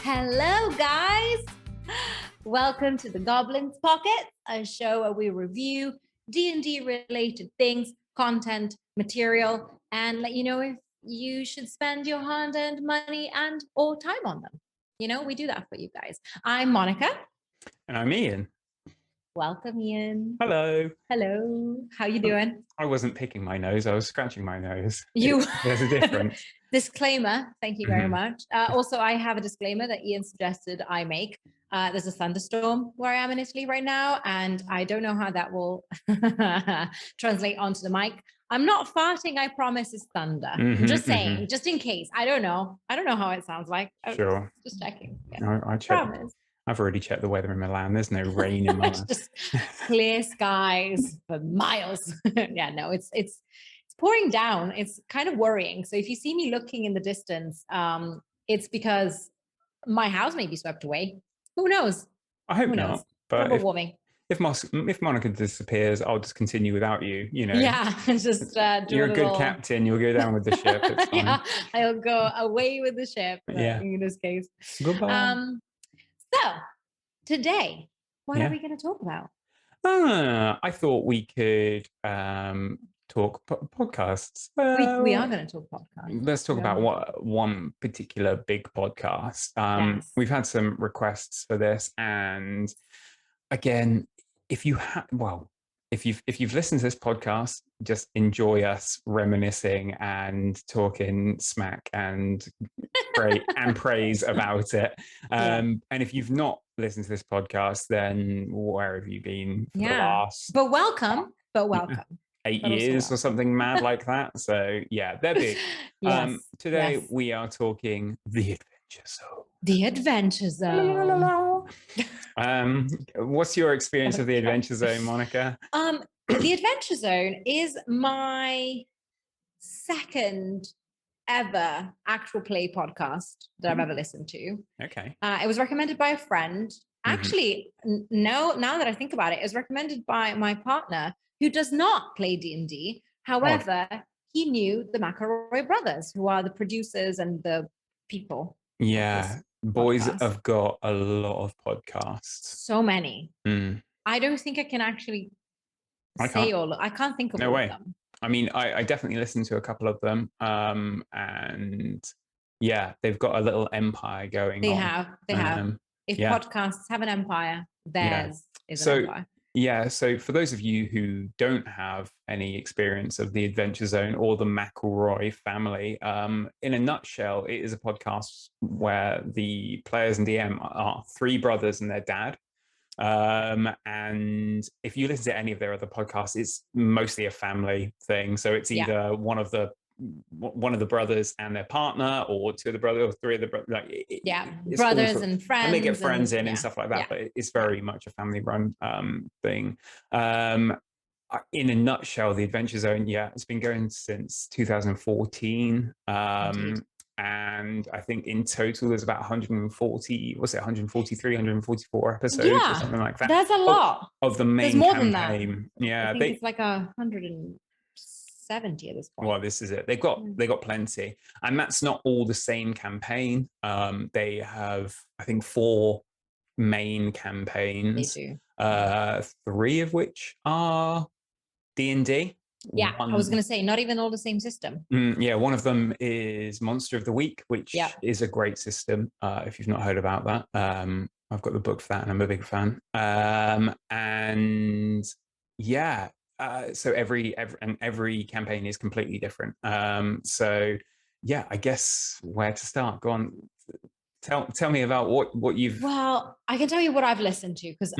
Hello, guys. Welcome to the Goblins Pocket, a show where we review D&D related things, content, material, and let you know if you should spend your hard-earned money and or time on them. You know, we do that for you guys. I'm Monica. And I'm Ian. Welcome, Ian. Hello. Hello. How you doing? I wasn't picking my nose. I was scratching my nose. There's a difference. Disclaimer. Thank you very much. Also, I have a disclaimer that Ian suggested I make. There's a thunderstorm where I am in Italy right now, and I don't know how that will translate onto the mic. I'm not farting. I promise it's thunder. I'm just saying, just in case. I don't know how it sounds like. Sure. Just checking. Yeah. I checked. Promise. I've already checked the weather in Milan. There's no rain in Milan. Just clear skies for miles. Yeah, no, it's pouring down. It's kind of worrying. So if you see me looking in the distance, it's because my house may be swept away. Who knows? I hope not. But global warming. If Monica disappears, I'll just continue without you. You know. Yeah, just you're a good captain. You'll go down with the ship. It's fine. Yeah, I'll go away with the ship. Yeah. In this case. Goodbye. So today, what are we going to talk about? I thought we could talk podcasts. We are going to talk podcasts. Let's talk about one particular big podcast. Yes. We've had some requests for this, and again, if you've listened to this podcast, just enjoy us reminiscing and talking smack and praise about it. And if you've not listened to this podcast, then where have you been for the last? But welcome. 8 years or something mad like that. So yeah, they're big. Yes. Today we are talking The Adventure Zone. The Adventure Zone. What's your experience of The Adventure Zone, Monica? The Adventure Zone is my second ever actual play podcast that I've ever listened to. Okay. It was recommended by a friend. Actually, now that I think about it, it was recommended by my partner who does not play D&D. However, he knew the McElroy brothers, who are the producers and the people. Yeah. Boys have got a lot of podcasts. So many. I don't think I can actually say all. I can't think of all of them. I mean, I definitely listened to a couple of them. And yeah, they've got a little empire going on. They have. If podcasts have an empire, theirs is an empire. Yeah, so for those of you who don't have any experience of the Adventure Zone or the McElroy family, in a nutshell, it is a podcast where the players and DM are three brothers and their dad. And if you listen to any of their other podcasts, it's mostly a family thing. So it's either one of the brothers and their partner, or two of the brothers, or three of the brothers. Brothers and friends, and they get friends in and stuff like that. But it's very much a family-run thing. In a nutshell, the Adventure Zone, it's been going since 2014. And I think in total there's about 143, 144 episodes or something like that. That's a lot of the main campaign. More campaign. Than that. Yeah, I think it's like 170 at this point. Well, this is it. They got plenty, and that's not all the same campaign. They have, I think, 4 main campaigns. They do. 3 of which are D&D. Yeah, I was going to say, not even all the same system. One of them is Monster of the Week, which is a great system. If you've not heard about that, I've got the book for that, and I'm a big fan. So every campaign is completely different. I guess where to start? Go on. Tell me about what you've. Well, I can tell you what I've listened to, because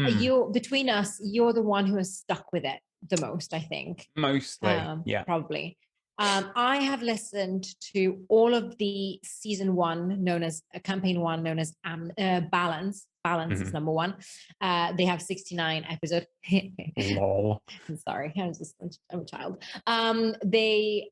between us, you're the one who has stuck with it the most, I think. Mostly, probably. I have listened to all of the season 1, campaign 1, known as Balance. Balance is number 1. They have 69 episodes. Lol. I'm sorry, I'm a child. They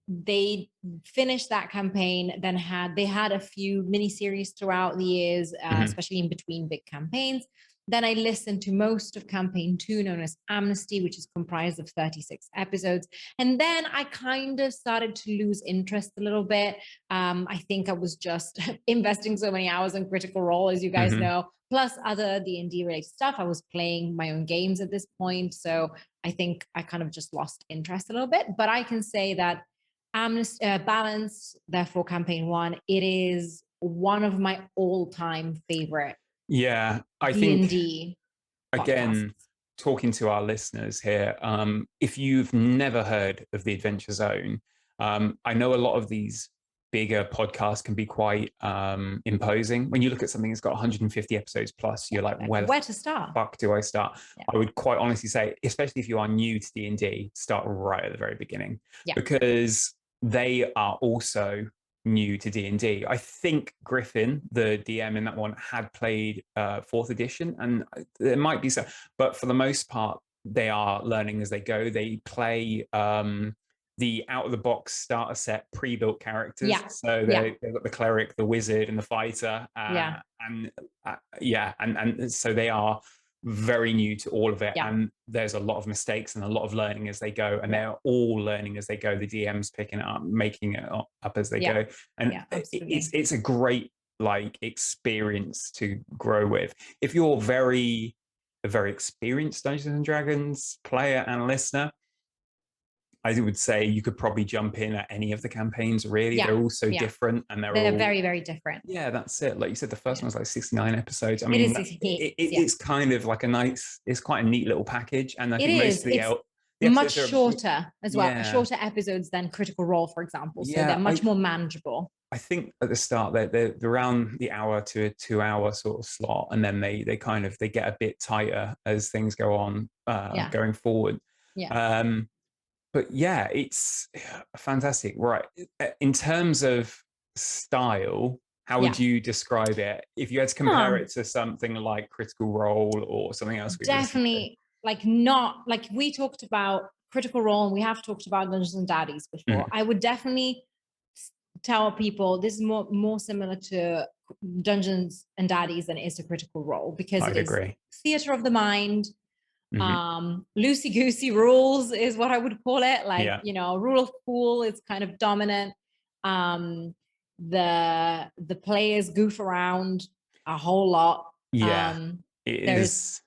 finished that campaign, then they had a few mini series throughout the years, especially in between big campaigns. Then I listened to most of campaign 2, known as Amnesty, which is comprised of 36 episodes. And then I kind of started to lose interest a little bit. I think I was just investing so many hours in Critical Role, as you guys know, plus other D&D related stuff. I was playing my own games at this point. So I think I kind of just lost interest a little bit. But I can say that Balance, therefore campaign 1, it is one of my all-time favorite I think, D&D again, podcasts. talking to our listeners here, if you've never heard of the Adventure Zone, I know a lot of these bigger podcasts can be quite imposing. When you look at something that's got 150 episodes plus, you're like, where to start? Fuck do I start? I would quite honestly say, especially if you are new to D&D, start right at the very beginning, because they are also new to D&D. I think Griffin, the DM in that one, had played 4th edition, and there might be so, but for the most part, they are learning as they go. They play the out-of-the-box starter set pre-built characters. So they've got the cleric, the wizard, and the fighter. And so they are very new to all of it, and there's a lot of mistakes and a lot of learning as they go, and they're all learning as they go. The DM's picking it up, making it up as they go, and it's a great experience to grow with. If you're a very experienced Dungeons and Dragons player and listener, I would say you could probably jump in at any of the campaigns, really. They're all so different, and they're all very, very different. Yeah, that's it. Like you said, the first one's like 69 episodes. I It mean, is 68, it's kind of like it's quite a neat little package. And I think most of the much shorter as well, shorter episodes than Critical Role, for example. So they're much more manageable. I think at the start they're around the hour to a 2-hour sort of slot, and then they get a bit tighter as things go on going forward. But yeah, it's fantastic. Right. In terms of style, how would you describe it if you had to compare it to something like Critical Role or something else? Definitely, not like we talked about Critical Role, and we have talked about Dungeons and Daddies before. I would definitely tell people this is more similar to Dungeons and Daddies than it is to Critical Role, because it is theater of the mind. Loosey goosey rules is what I would call it. Rule of cool is kind of dominant. The players goof around a whole lot. It is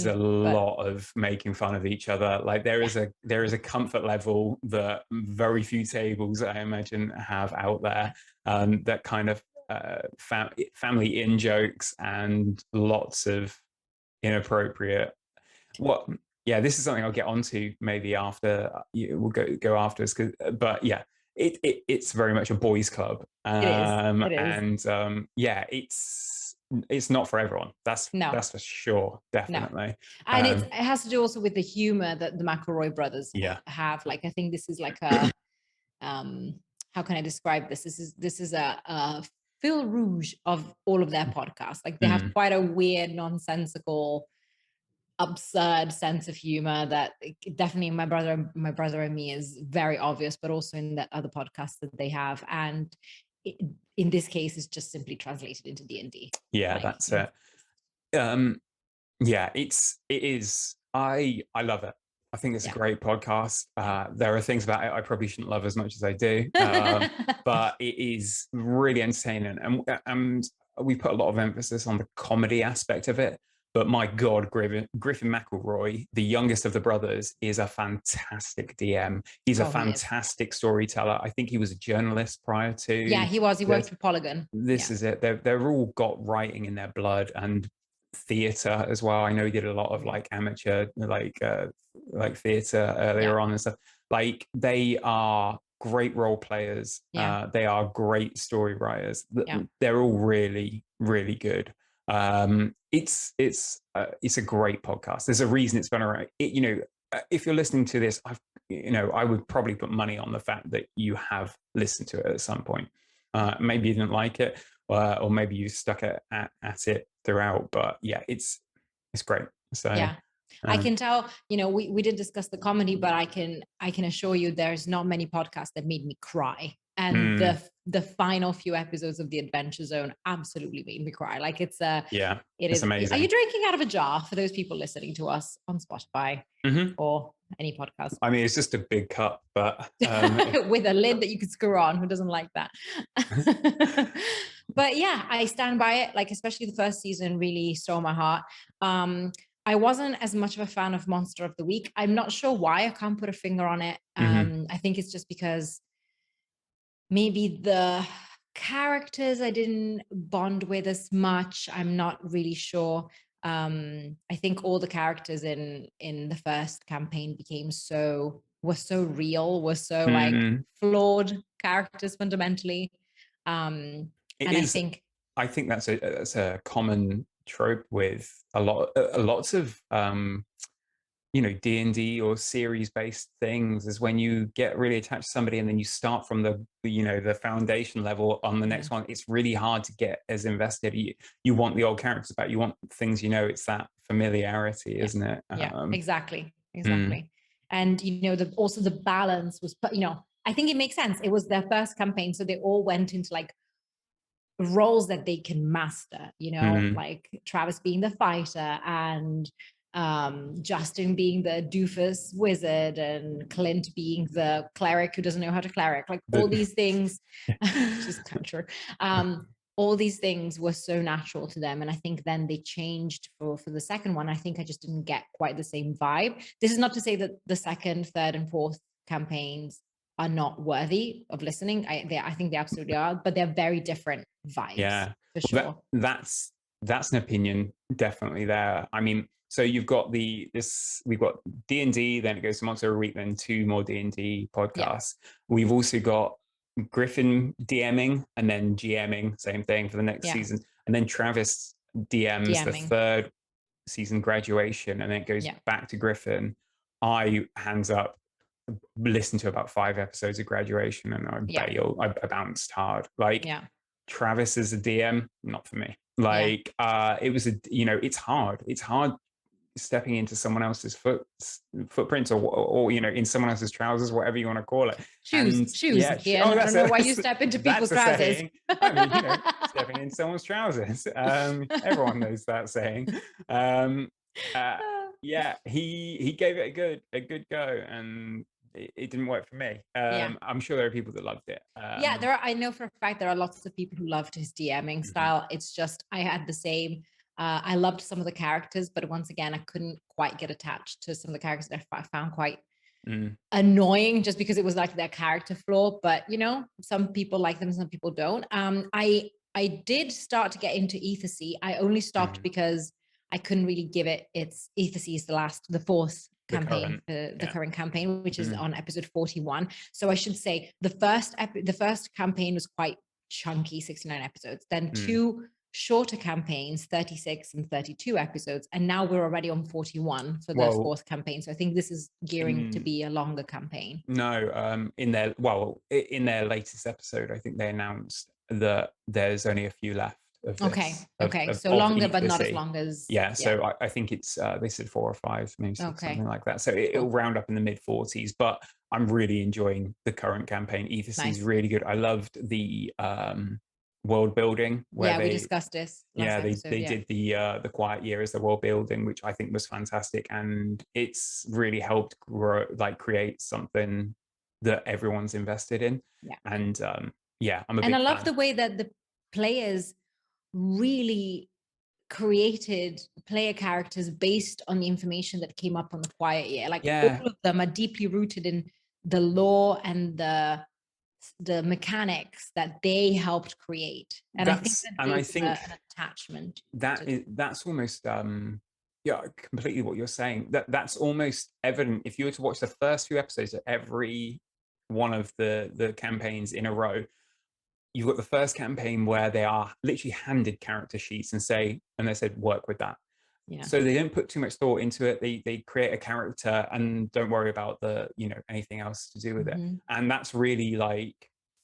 a lot of making fun of each other. Like there is a comfort level that very few tables, I imagine, have out there. That kind of family in jokes and lots of inappropriate. This is something I'll get onto maybe after we'll go after us. But it's very much a boys' club. It is. It's not for everyone. That's for sure, definitely. And it has to do also with the humor that the McElroy brothers have. I think this is like a how can I describe this? This is a fil rouge of all of their podcasts. They have quite a weird, nonsensical, absurd sense of humor that definitely my brother and me is very obvious, but also in the other podcasts that they have, and in this case it's just simply translated into D&D. That's it. It is. I love it. I think it's a great podcast. There are things about it I probably shouldn't love as much as I do, but it is really entertaining, and we put a lot of emphasis on the comedy aspect of it. But my God, Griffin McElroy, the youngest of the brothers, is a fantastic DM. He's a fantastic storyteller. I think he was a journalist prior to. Yeah, he was. He worked for Polygon. This is it. They're all got writing in their blood and theatre as well. I know he did a lot of amateur theatre earlier on and stuff. They are great role players. They are great story writers. They're all really, really good. It's a great podcast. There's a reason it's been around. If you're listening to this, I would probably put money on the fact that you have listened to it at some point. Maybe you didn't like it, or maybe you stuck at it throughout. But it's great. So I can tell, we did discuss the comedy, but I can assure you there's not many podcasts that made me cry. And the final few episodes of the Adventure Zone absolutely made me cry. Like it's amazing. Are you drinking out of a jar for those people listening to us on Spotify or any podcast? I mean, it's just a big cup, but with a lid that you could screw on. Who doesn't like that? But yeah, I stand by it. Like, especially the first season really stole my heart. I wasn't as much of a fan of Monster of the Week. I'm not sure why. I can't put a finger on it. I think it's just because maybe the characters I didn't bond with as much. I'm not really sure. I think all the characters in the first campaign were so real, were so like flawed characters fundamentally. I think that's a common trope with lots of D&D or series based things, is when you get really attached to somebody and then you start from the foundation level on the next one, it's really hard to get as invested. You want the old characters back, you want things, it's that familiarity, isn't it? Exactly. And also the balance was, I think it makes sense. It was their first campaign, so they all went into like roles that they can master, like Travis being the fighter and Justin being the doofus wizard and Clint being the cleric who doesn't know how to cleric, like all these things, which is kind of true. All these things were so natural to them. And I think then they changed for the second one. I think I just didn't get quite the same vibe. This is not to say that the second, third, and fourth campaigns are not worthy of listening. I think they absolutely are, but they're very different vibes. Yeah, for sure. That's an opinion definitely there. I mean, so you've got we've got D&D, then it goes to Monster of the Week, then 2 more D&D podcasts. Yeah. We've also got Griffin DMing and then GMing, same thing for the next season. And then Travis DMs the third season Graduation, and then it goes back to Griffin. I, hands up, listened to about 5 episodes of Graduation and I bailed. I bounced hard. Like Travis as a DM, not for me. Like it was it's hard. It's hard stepping into someone else's footprints or in someone else's trousers, whatever you want to call it. Shoes. Yeah. I don't know why you step into people's trousers. I mean, stepping into someone's trousers. Everyone knows that saying. He gave it a good go, and it didn't work for me. I'm sure there are people that loved it. I know for a fact there are lots of people who loved his DMing style. It's just I had the same. I loved some of the characters, but once again, I couldn't quite get attached to some of the characters that I found quite annoying, just because it was like their character flaw. But some people like them, some people don't. I did start to get into Ethersea. I only stopped because I couldn't really give it. Ethersea is the fourth campaign, the current campaign, which is on episode 41. So I should say the first campaign was quite chunky, 69 episodes. Then 2 shorter campaigns, 36 and 32 episodes, and now we're already on 41 for the fourth campaign. So I think this is gearing to be a longer campaign. No, in their latest episode, I think they announced that there's only a few left of this. Okay. So longer, but not as long as so I think it's they said 4 or 5, maybe something like that. So it'll round up in the mid-40s, but I'm really enjoying the current campaign. Ethersea is really good. I loved the world building where we discussed this episode, they did the Quiet Year as the world building, which I think was fantastic, and it's really helped create something that everyone's invested in. And I'm a big fan. I love the way that the players really created player characters based on the information that came up on the Quiet Year. All of them are deeply rooted in the lore and the mechanics that they helped create, and I think an attachment. That's almost completely what you're saying. That's almost evident if you were to watch the first few episodes of every one of the campaigns in a row. You've got the first campaign where they are literally handed character sheets and they said work with that. So they don't put too much thought into it. They create a character and don't worry about anything else to do with it. And that's really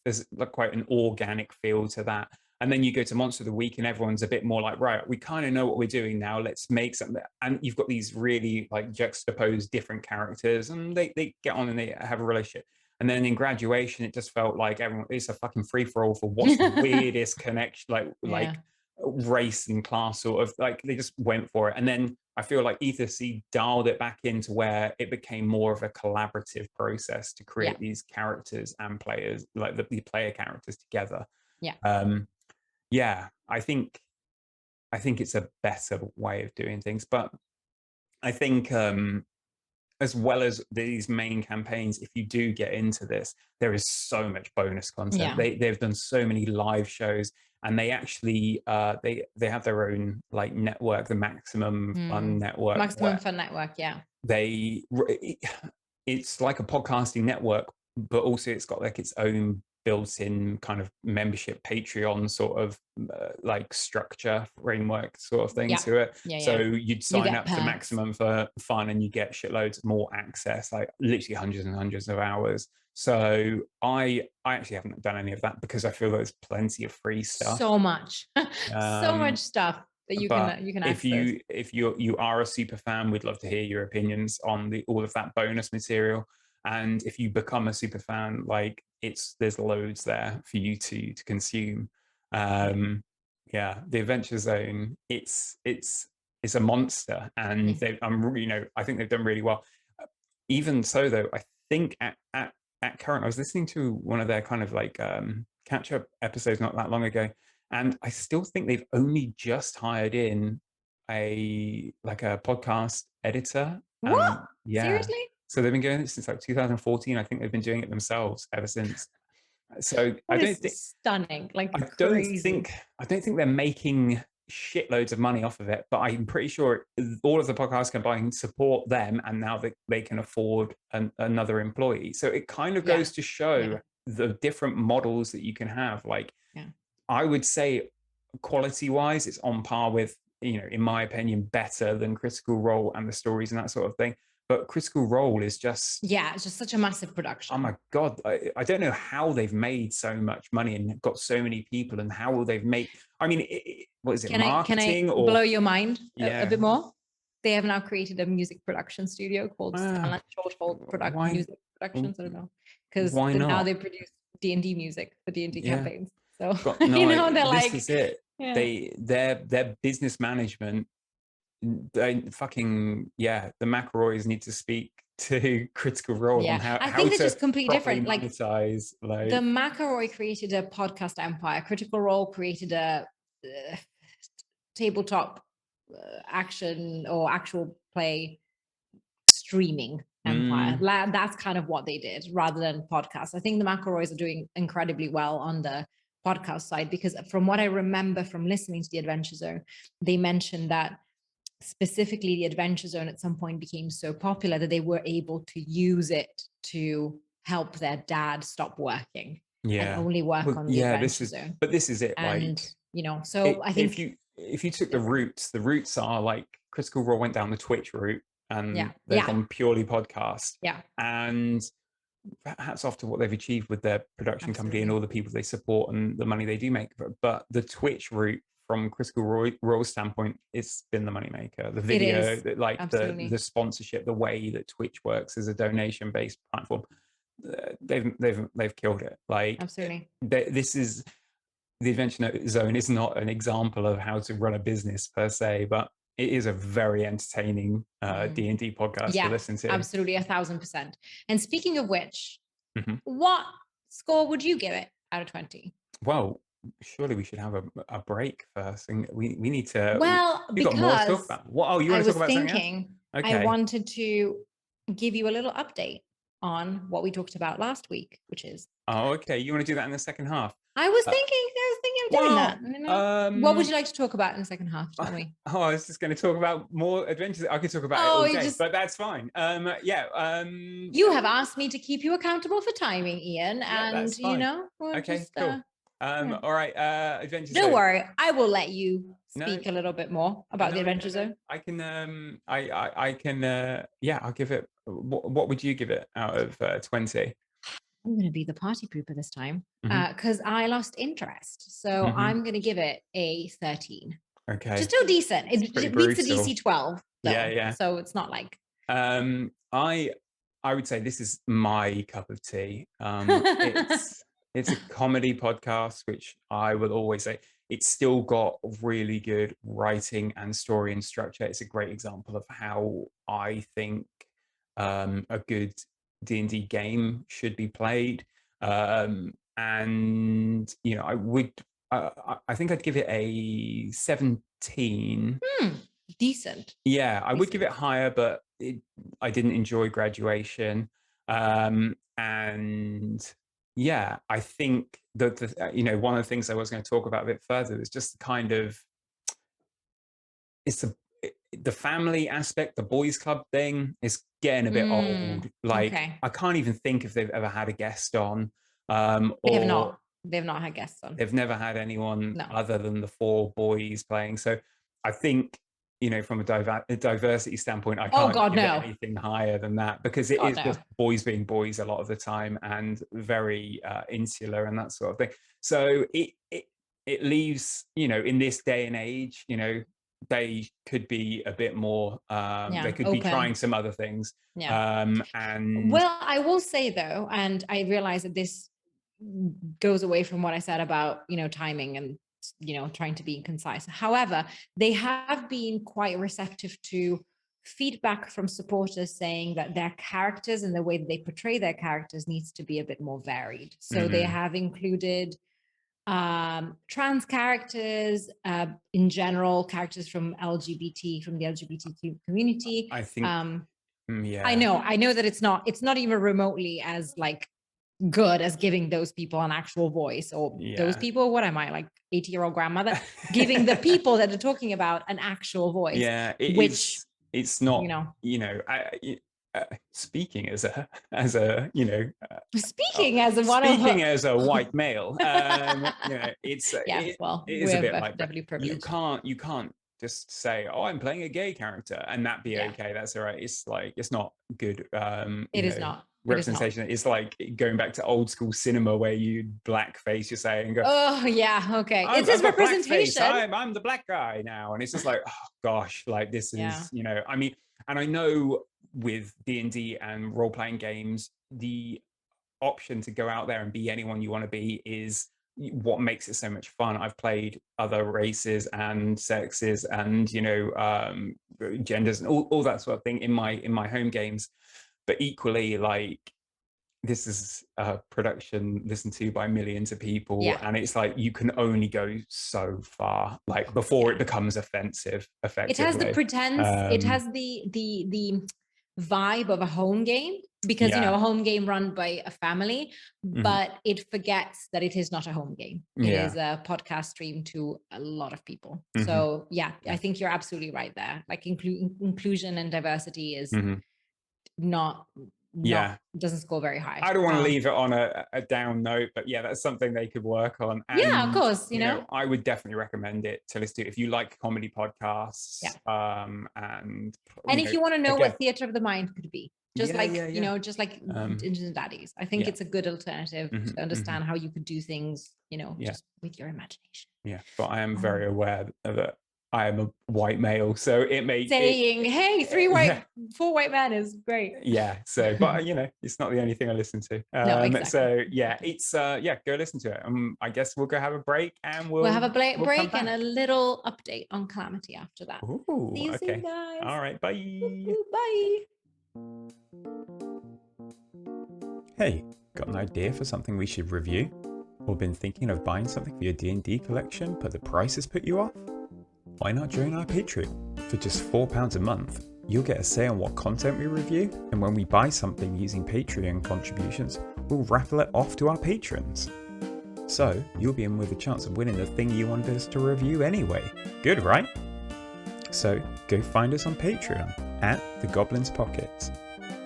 there's quite an organic feel to that. And then you go to Monster of the Week and everyone's a bit more like, right, we kind of know what we're doing now. Let's make something. And you've got these really like juxtaposed different characters, and they get on and they have a relationship. And then in Graduation, it just felt like everyone, it's a fucking free for all for what's the weirdest connection, like race and class sort of, like they just went for it. And then I feel like Ether C dialed it back into where it became more of a collaborative process to create these characters and players, like the player characters together. I think it's a better way of doing things. But I think as well as these main campaigns, if you do get into this, there is so much bonus content. They've done so many live shows, and they actually they have their own like network, the Maximum Fun Network. Maximum Fun Network, it's like a podcasting network, but also it's got like its own built-in kind of membership Patreon sort of like structure framework sort of thing to it. So you'd sign up to Maximum for Fun and you get shitloads more access, like literally hundreds and hundreds of hours. So I actually haven't done any of that because I feel there's plenty of free stuff. So much stuff that you can access. If you are a super fan, we'd love to hear your opinions on all of that bonus material. And if you become a super fan, like there's loads there for you to consume. The Adventure Zone, it's a monster, and I think they've done really well. Even so, though, I think at current, I was listening to one of their kind of like catch up episodes not that long ago, and I still think they've only just hired in a podcast editor. What? Seriously? So they've been doing it since like 2014. I think they've been doing it themselves ever since. So I don't think stunning. Like I don't think they're making shitloads of money off of it, but I'm pretty sure all of the podcasts combined support them, and now they can afford another employee. So it kind of goes to show the different models that you can have. Like I would say quality-wise, it's on par with, in my opinion, better than Critical Role and the stories and that sort of thing. But Critical Role is just... it's just such a massive production. Oh my God. I don't know how they've made so much money and got so many people, and how they've made... I mean, what is it, marketing? Can I blow your mind a bit more? They have now created a music production studio called Scanlan Shorthold Music Productions. I don't know. Because now they produce D&D music for D&D campaigns. So, they're like... This is it. Their business management... the McElroys need to speak to Critical Role on how I think they're just completely different. Monetize, the McElroy created a podcast empire. Critical Role created a tabletop action or actual play streaming empire. That's kind of what they did rather than podcasts. I think the McElroys are doing incredibly well on the podcast side, because from what I remember from listening to the Adventure Zone, they mentioned that specifically the Adventure Zone at some point became so popular that they were able to use it to help their dad stop working and only work on the Adventure Zone. But this is it. And, I think if you took the roots are like Critical Role went down the Twitch route, and they've gone purely podcast. And hats off to what they've achieved with their production company and all the people they support and the money they do make. But the Twitch route, from Critical Role's standpoint, it's been the moneymaker. The video, the sponsorship, the way that Twitch works as a donation-based platform, they've killed it. Like, absolutely, this is the Adventure Zone is not an example of how to run a business per se, but it is a very entertaining D&D podcast to listen to. Absolutely, 1,000%. And speaking of which, what score would you give it out of 20? Well, surely we should have a break first, and we need to. Well, because got more to talk about. You want to talk about something else? Okay. I wanted to give you a little update on what we talked about last week, which is. Oh, okay. You want to do that in the second half? I was thinking of doing that. What would you like to talk about in the second half? Tell me. I was just going to talk about more adventures. I could talk about it all day, but that's fine. You have asked me to keep you accountable for timing, Ian, and okay, cool. All right, Adventure Zone. Don't worry, I will let you speak a little bit more about the Adventure Zone. I can I'll give it. What would you give it out of 20? I'm going to be the party pooper this time Mhm. because I lost interest. So Mhm. I'm going to give it a 13. Okay. Just still decent. Pretty It beats the brutal. DC 12 though. Yeah. So it's not like I would say this is my cup of tea. It's a comedy podcast, which I will always say it's still got really good writing and story and structure. It's a great example of how I think a good D&D game should be played. And I think I'd give it a 17. decent. Yeah, I would give it higher, but I didn't enjoy Graduation. And yeah, I think that one of the things I was going to talk about a bit further is just kind of it's the family aspect, the boys club thing is getting a bit old. Like Okay. I can't even think if they've ever had a guest on, They have or not. They've not had guests on. they've never had anyone No. other than the 4 boys playing. So I think, from a diversity standpoint, I can't give it anything higher than that, because it is just boys being boys a lot of the time and very insular and that sort of thing. So it leaves, in this day and age, they could be a bit more, they could be trying some other things. And well, I will say though, and I realize that this goes away from what I said about, timing and, trying to be concise. However, they have been quite receptive to feedback from supporters saying that their characters and the way that they portray their characters needs to be a bit more varied. So they have included trans characters, in general, characters from the LGBTQ community. I think, I know that it's not even remotely as like good as giving those people an actual voice, or those people, what am I, like 80-year-old grandmother, giving the people that are talking about an actual voice. Yeah, it's not, speaking as a speaking as a white male, it's it is a bit like that. You can't just say, oh, I'm playing a gay character and that be okay. That's all right. It's like, it's not good. It is not representation. It's like going back to old school cinema where you blackface, you say, and go, oh yeah, okay, it's his representation. I'm the black guy now, and it's just like, oh gosh, like this is, I mean, and I know with D&D and role-playing games, the option to go out there and be anyone you want to be is what makes it so much fun. I've played other races and sexes and genders and all that sort of thing in my home games, but equally, like, this is a production listened to by millions of people, and it's like you can only go so far, like, before it becomes offensive. Effectively, it has the pretense, it has the vibe of a home game, because a home game run by a family, but it forgets that it is not a home game. It is a podcast stream to a lot of people. So I think you're absolutely right there. Like, inclusion and diversity is not doesn't score very high. I don't want to leave it on a down note, but that's something they could work on. And, of course, I would definitely recommend it to listen to if you like comedy podcasts. And if you want to know what theater of the mind could be, just just like Dungeons and Daddies, I think it's a good alternative to understand how you could do things, just with your imagination. But I am very aware that I am a white male, so it may saying, hey, 4 white men is great. So, but it's not the only thing I listen to. No, exactly. So it's go listen to it. I guess we'll go have a break, and we'll have a break and a little update on Calamity after that. Ooh, see you soon, guys. All right, bye. Bye. Hey, got an idea for something we should review? Or been thinking of buying something for your D&D collection, but the price has put you off? Why not join our Patreon? For just £4 a month, you'll get a say on what content we review, and when we buy something using Patreon contributions, we'll raffle it off to our patrons. So, you'll be in with a chance of winning the thing you wanted us to review anyway. Good, right? So, go find us on Patreon at The Goblins Pockets.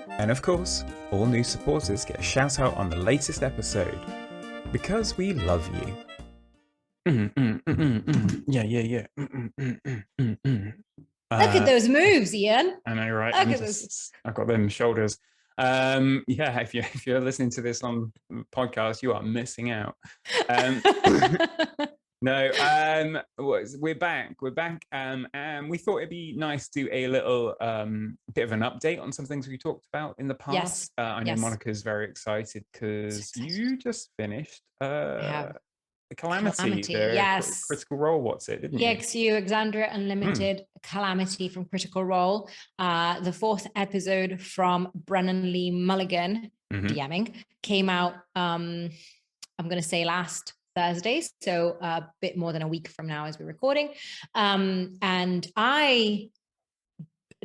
And of course, all new supporters get a shout out on the latest episode. Because we love you. Yeah. Look at those moves, Ian. I know, right? I've got them shoulders. Yeah, if you're listening to this on podcast, you are missing out. No, we're back. And we thought it'd be nice to do a little bit of an update on some things we talked about in the Yes. past. I know Yes. Monica's very excited because you just finished I have Calamity, the yes. Critical Role. What's it? Didn't you? Exandria Unlimited, Calamity from Critical Role. The 4th episode from Brennan Lee Mulligan, DMing, came out, I'm going to say last Thursday, so a bit more than a week from now as we're recording. And I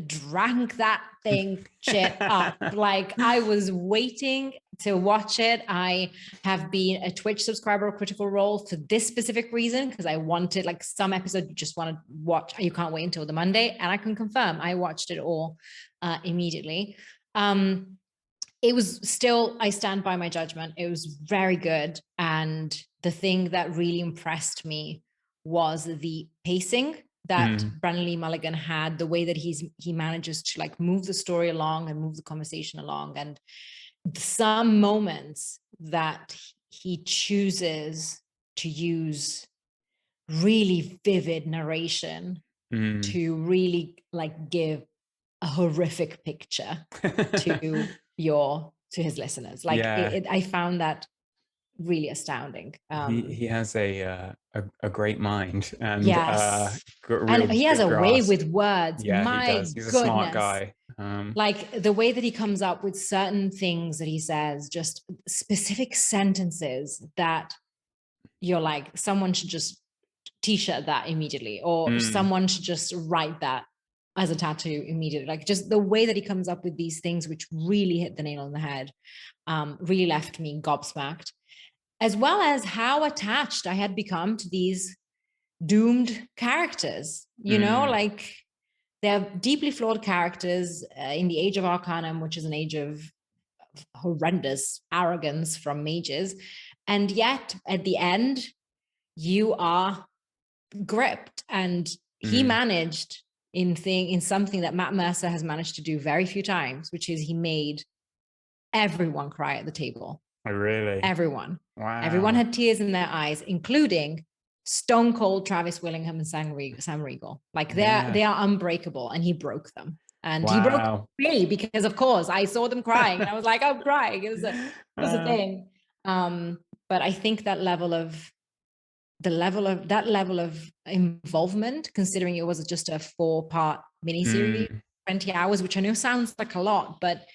drank that thing shit up. Like, I was waiting to watch it. I have been a Twitch subscriber of Critical Role for this specific reason, because I wanted, like, some episode you just want to watch, you can't wait until the Monday, and I can confirm I watched it all immediately. It was still, I stand by my judgment, it was very good. And the thing that really impressed me was the pacing that Brennan Lee Mulligan had, the way that he manages to, like, move the story along and move the conversation along, and some moments that he chooses to use really vivid narration to really, like, give a horrific picture to his listeners. Like, I found that really astounding. He has a great mind, and yes, and he has a way with words. Yeah, my he does. He's goodness. A smart guy. Like, the way that he comes up with certain things that he says, just specific sentences that you're like, someone should just t-shirt that immediately, or someone should just write that as a tattoo immediately. Like, just the way that he comes up with these things, which really hit the nail on the head, really left me gobsmacked, as well as how attached I had become to these doomed characters. You know, like, they're deeply flawed characters in the Age of Arcanum, which is an age of horrendous arrogance from mages. And yet, at the end, you are gripped. And he managed in something that Matt Mercer has managed to do very few times, which is he made everyone cry at the table. Oh, really? Everyone. Wow. Everyone had tears in their eyes, including Stone Cold Travis Willingham and Sam Riegel. Like, they are unbreakable, and he broke them. And he broke me, because, of course, I saw them crying, and I was like, I'm crying. It was a thing. But I think that level of involvement, considering it was just a 4-part miniseries, 20 hours, which I know sounds like a lot, but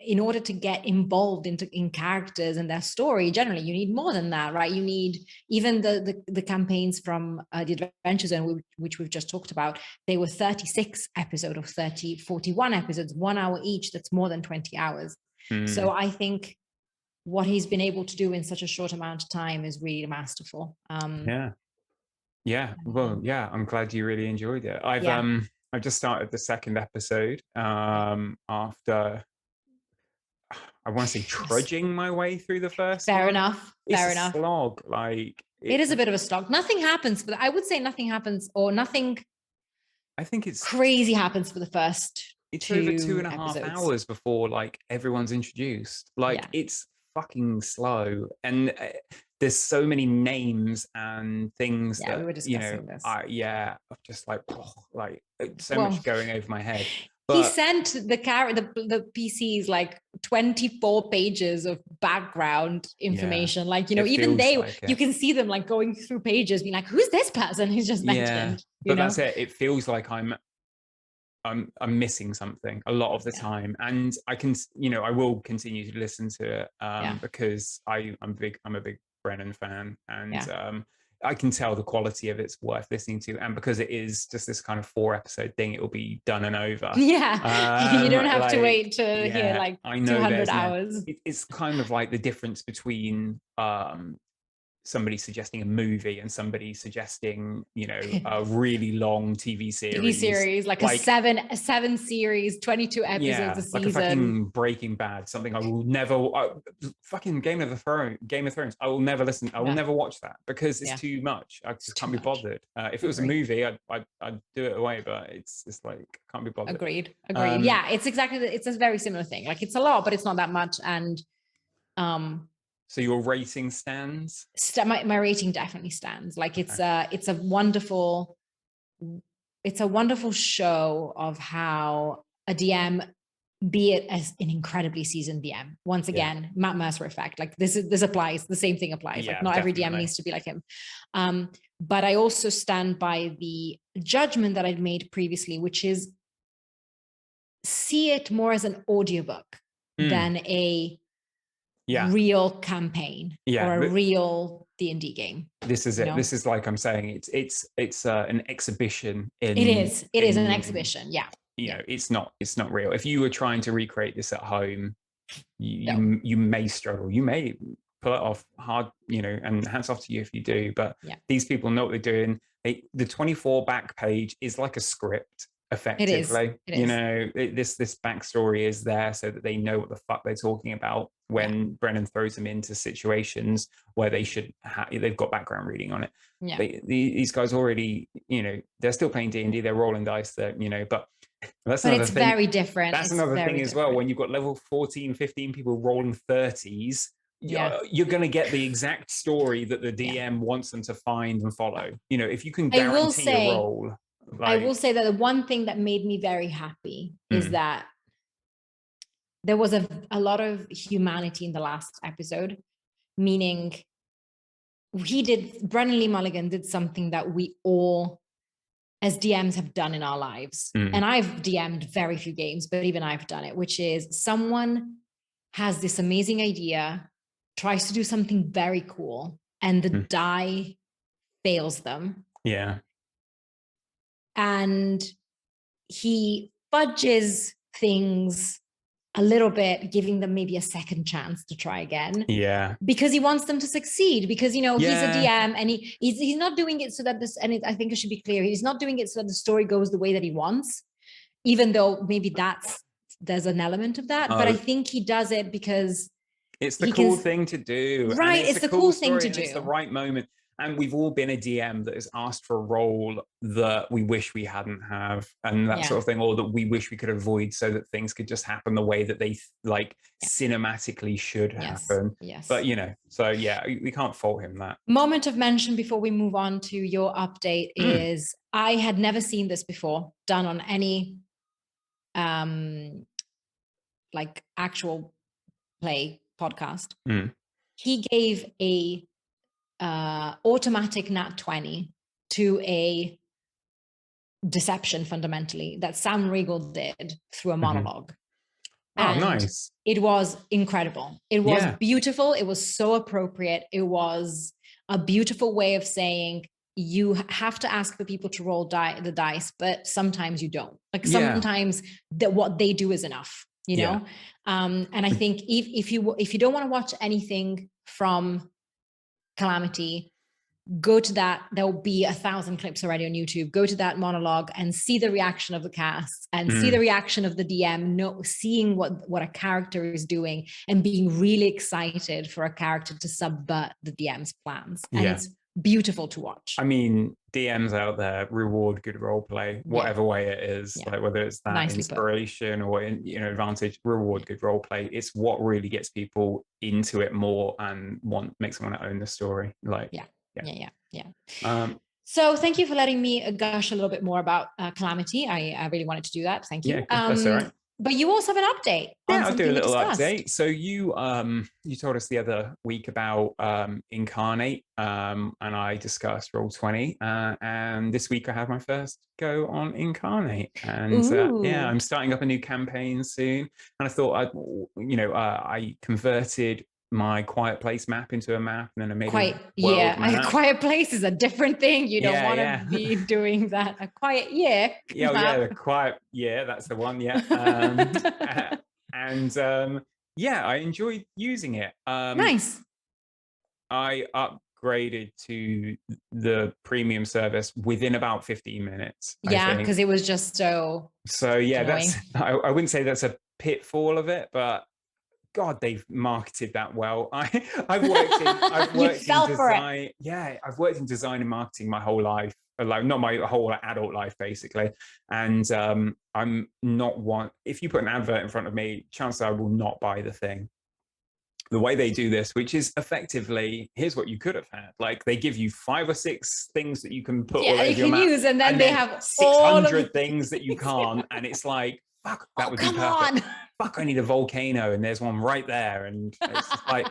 in order to get involved in characters and their story, generally you need more than that, right? You need even the campaigns from the Adventure Zone, which we've just talked about. They were 36 episodes or 41 episodes, 1 hour each. That's more than 20 hours. So I think what he's been able to do in such a short amount of time is really masterful. Well, yeah, I'm glad you really enjoyed it. I've just started the 2nd episode after, I want to say, trudging my way through the first. Fair enough. Slog. Like, it is a bit of a slog. Nothing happens, but I would say nothing happens, or nothing. I think it's crazy happens for the first. It's over 2.5 hours before, like, everyone's introduced. Like, it's fucking slow, and there's so many names and things that, we were discussing this. Just like so much going over my head. But he sent the PCs like 24 pages of background information. Like, you know, even you can see them, like, going through pages, being like, who's this person who's just mentioned? But that's it. It feels like I'm missing something a lot of the time, and I will continue to listen to it because I'm a big Brennan fan, and I can tell the quality of it's worth listening to, and because it is just this kind of 4-episode thing, it will be done and over. You don't have to wait to hear like 200 hours. It's kind of like the difference between somebody suggesting a movie and somebody suggesting, you know, a really long TV series, like a seven series, 22 episodes a season, like a fucking Breaking Bad, something I will never, fucking Game of Thrones. I will never listen. I will never watch that because it's too much. I just can't be bothered. If it was a movie, I'd do it away, but it's like, can't be bothered. Agreed. Yeah, it's exactly, it's a very similar thing. Like it's a lot, but it's not that much. And so your rating stands? My rating definitely stands. Like it's a wonderful show of how a DM, be it as an incredibly seasoned DM, once again, Matt Mercer effect. Like this applies. The same thing applies. Like not every DM needs to be like him. But I also stand by the judgment that I'd made previously, which is see it more as an audiobook than a real campaign or a real D&D game. This is it. Know? This is like I'm saying, it's an exhibition. It is an exhibition. Yeah. You know, it's not real. If you were trying to recreate this at home, you may struggle. You may pull it off hard, you know, and hats off to you if you do. But these people know what they're doing. The 24 back page is like a script. Effectively, it is. You know, this backstory is there so that they know what the fuck they're talking about when Brennan throws them into situations where they should they've got background reading on it. These guys already, you know, they're still playing D&D, they're rolling dice, you know, but it's very different. That's another thing as well. When you've got level 14, 15 people rolling 30s, you're going to get the exact story that the DM wants them to find and follow. You know, if you can guarantee a roll. I will say that the one thing that made me very happy is that there was a lot of humanity in the last episode, meaning Brennan Lee Mulligan did something that we all as DMs have done in our lives. And I've DM'd very few games, but even I've done it, which is someone has this amazing idea, tries to do something very cool, and the die fails them. Yeah. And he fudges things a little bit, giving them maybe a second chance to try again. Yeah. Because he wants them to succeed, because, you know, he's a DM and he's not doing it so that I think it should be clear. He's not doing it so that the story goes the way that he wants, even though maybe there's an element of that. But I think he does it because it's the cool thing to do. Right. It's the cool thing to do. It's the right moment. And we've all been a DM that has asked for a role that we wish we hadn't have, and that sort of thing, or that we wish we could avoid so that things could just happen the way that they cinematically should happen. Yes. But, you know, so we can't fault him that. Moment of mention before we move on to your update is I had never seen this before done on any like actual play podcast. He gave a automatic nat 20 to a deception, fundamentally, that Sam Riegel did through a monologue. Oh, nice. It was incredible. It was beautiful. It was so appropriate. It was a beautiful way of saying you have to ask for people to roll the dice, but sometimes you don't. Like sometimes what they do is enough, you know? And I think if you don't want to watch anything from Calamity, go to that. There'll be 1,000 clips already on YouTube. Go to that monologue and see the reaction of the cast and see the reaction of the DM, seeing what a character is doing and being really excited for a character to subvert the DM's plans. And it's beautiful to watch. I mean, DMs out there reward good role play, whatever way it is, like whether it's that nicely inspiration or advantage, reward good role play. It's what really gets people into it more and makes them want to own the story. Like, so thank you for letting me gush a little bit more about Calamity. I really wanted to do that. Thank you. That's all right. But you also have an update. I'll do a little update. So you told us the other week about Inkarnate, and I discussed Roll20. And this week I have my first go on Inkarnate, and I'm starting up a new campaign soon. And I thought I converted my Quiet Place map into a map, and then I made a Quiet Place is a different thing. You don't want to be doing that. A quiet the quiet that's the one. I enjoyed using it. Nice. I upgraded to the premium service within about 15 minutes. Yeah, because it was just so yeah, annoying. I wouldn't say that's a pitfall of it, but God, they've marketed that well. I've worked in design. Yeah, I've worked in design and marketing my whole life, like not my whole adult life, basically. And I'm not one. If you put an advert in front of me, chances are I will not buy the thing. The way they do this, which is effectively, here's what you could have had. Like they give you 5 or 6 things that you can put all over your map, use, and then they have 600 things that you can't, and it's like, fuck, that would be perfect. On. Fuck, I need a volcano, and there's one right there, and it's just like,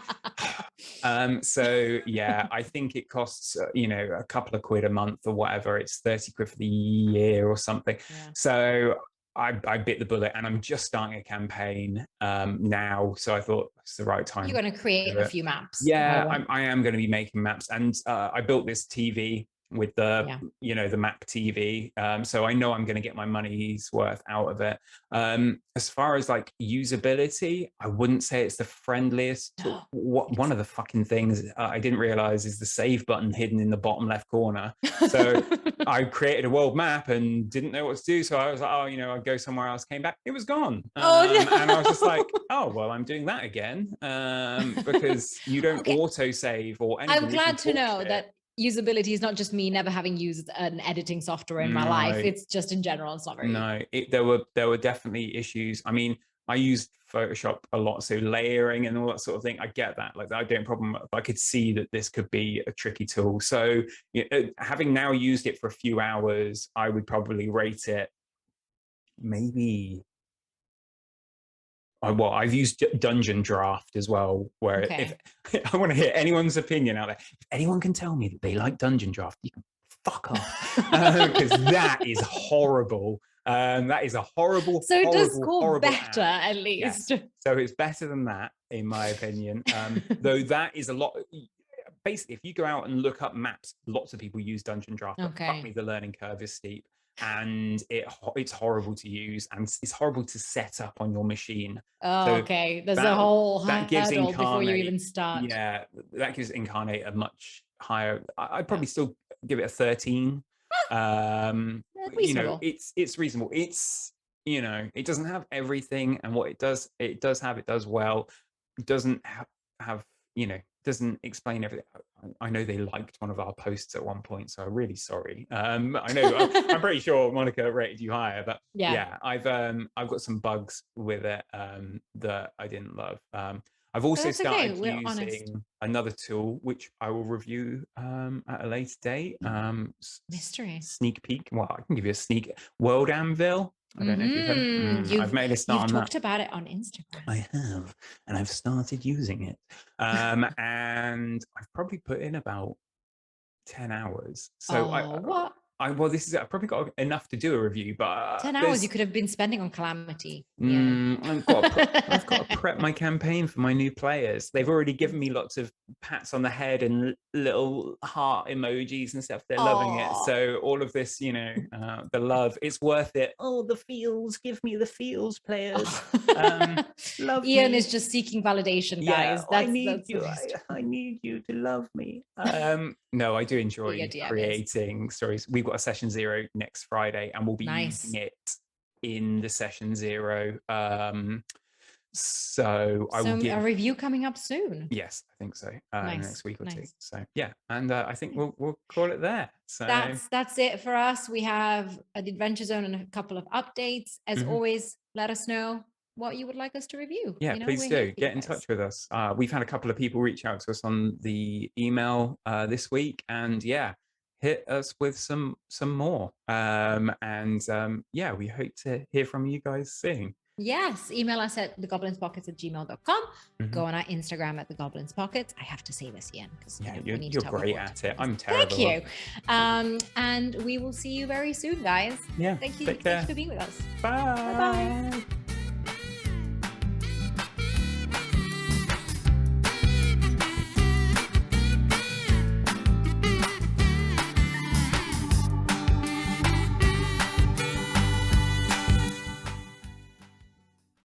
so yeah, I think it costs a couple of quid a month or whatever. It's 30 quid for the year or something. Yeah. So I bit the bullet, and I'm just starting a campaign now. So I thought it's the right time. You're going to create a few maps. Yeah, I am going to be making maps, and I built this TV with the the map TV, so I know I'm going to get my money's worth out of it. As far as like usability, I wouldn't say it's the friendliest. One of the fucking things I didn't realize is the save button hidden in the bottom left corner. So I created a world map and didn't know what to do, so I was like, I'd go somewhere else. Came back, it was gone. And I was just like, oh well, I'm doing that again, because you don't auto save or anything. I'm glad to know that usability is not just me never having used an editing software in my life. It's just in general, it's not very there were definitely issues. I mean, I used Photoshop a lot, so layering and all that sort of thing, I get that, like I don't problem, but I could see that this could be a tricky tool. So having now used it for a few hours, I would probably rate it maybe, well, I've used Dungeon Draft as well, where if I want to hear anyone's opinion out there, if anyone can tell me that they like Dungeon Draft, you can fuck off, because that is horrible. That is a horrible, so it does score better app. At least. Yes. So it's better than that, in my opinion. Though that is a lot. Basically, if you go out and look up maps, lots of people use Dungeon Draft. But fuck me, the learning curve is steep. And it's horrible to use, and it's horrible to set up on your machine. So there's a whole hurdle before you even start. Yeah, that gives Inkarnate a much higher. I'd probably still give it a 13. It's reasonable. It's it doesn't have everything, and what it does well. It doesn't have doesn't explain everything. I know they liked one of our posts at one point, so I'm really sorry. I know I'm pretty sure Monica rated you higher, but yeah, I've got some bugs with it that I didn't love. I've also started using another tool, which I will review at a later date. Mystery sneak peek. Well, I can give you a sneak. World Anvil. I don't know if you've I've made a start on that. You've talked about it on Instagram. I have, and I've started using it. And I've probably put in about 10 hours. So what? Well, this is I've probably got enough to do a review, but 10 hours you could have been spending on Calamity. I've got to prep my campaign for my new players. They've already given me lots of pats on the head and little heart emojis and stuff. They're loving it. So all of this, the love, it's worth it. Oh, the feels, give me the feels, players. Love Ian me. is just seeking validation, guys. I need you. I need you to love me. No, I do enjoy creating stories. We've got a session 0 next Friday, and we'll be using it in the session 0. So I will give a review coming up soon. Yes, I think so. Next week or two. So yeah, and I think we'll call it there. So that's it for us. We have an Adventure Zone and a couple of updates. As always, let us know what you would like us to review. Yeah, please do get in touch with us. We've had a couple of people reach out to us on the email this week, and hit us with some more. We hope to hear from you guys soon. Yes, email us at thegoblinspockets@gmail.com. Go on our Instagram at thegoblinspockets. I have to say this, Ian, because you're great at it. I'm terrible. Thank you. And we will see you very soon, guys. Yeah. Thank you for being with us. Bye. Bye.